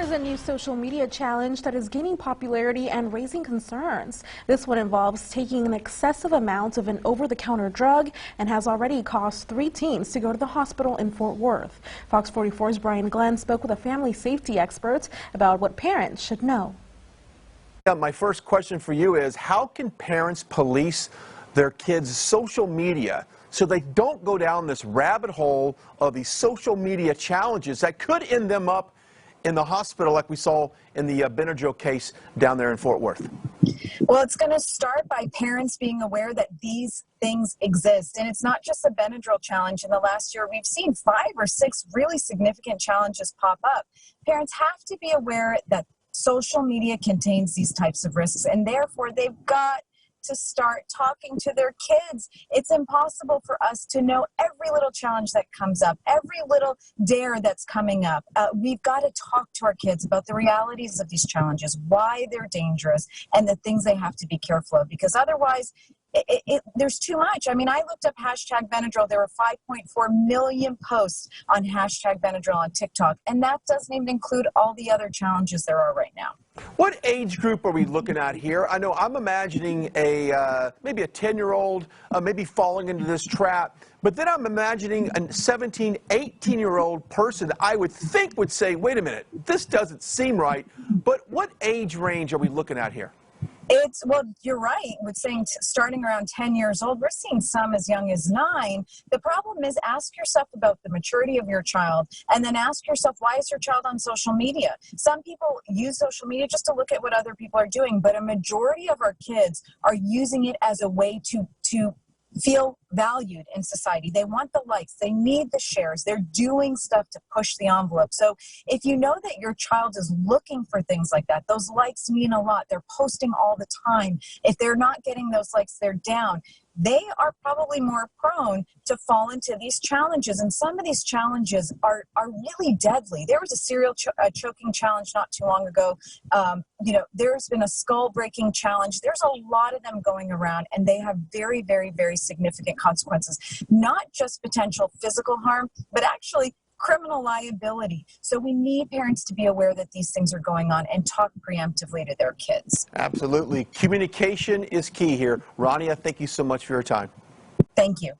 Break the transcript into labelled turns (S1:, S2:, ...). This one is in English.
S1: There's a new social media challenge that is gaining popularity and raising concerns. This one involves taking an excessive amount of an over-the-counter drug and has already caused 3 teens to go to the hospital in Fort Worth. Fox 44's Brian Glenn spoke with a family safety expert about what parents should know.
S2: My first question for you is, how can parents police their kids' social media so they don't go down this rabbit hole of these social media challenges that could end them up in the hospital like we saw in the Benadryl case down there in Fort Worth?
S3: Well, it's going to start by parents being aware that these things exist. And it's not just a Benadryl challenge. In the last year, we've seen 5 or 6 really significant challenges pop up. Parents have to be aware that social media contains these types of risks, and therefore they've got to start talking to their kids. It's impossible for us to know every little challenge that comes up, every little dare that's coming up. We've got to talk to our kids about the realities of these challenges, why they're dangerous, and the things they have to be careful of, because otherwise there's too much. I mean, I looked up hashtag Benadryl. There were 5.4 million posts on hashtag Benadryl on TikTok, and that doesn't even include all the other challenges there are right now.
S2: What age group are we looking at here? I know I'm imagining maybe a 10-year-old maybe falling into this trap, but then I'm imagining a 17, 18-year-old person that I would think would say, wait a minute, this doesn't seem right. But what age range are we looking at here?
S3: Well, you're right with saying starting around 10 years old. We're seeing some as young as 9. The problem is, ask yourself about the maturity of your child, and then ask yourself, why is your child on social media? Some people use social media just to look at what other people are doing, but a majority of our kids are using it as a way to feel valued in society. They want the likes, they need the shares, they're doing stuff to push the envelope. So if you know that your child is looking for things like that, those likes mean a lot. They're posting all the time. If they're not getting those likes, they're down. They are probably more prone to fall into these challenges, and some of these challenges are really deadly. There was a serial choking challenge not too long ago. There's been a skull-breaking challenge. There's a lot of them going around, and they have very, very, very significant consequences. Not just potential physical harm, but actually criminal liability. So we need parents to be aware that these things are going on and talk preemptively to their kids.
S2: Absolutely. Communication is key here. Rania, thank you so much for your time.
S3: Thank you.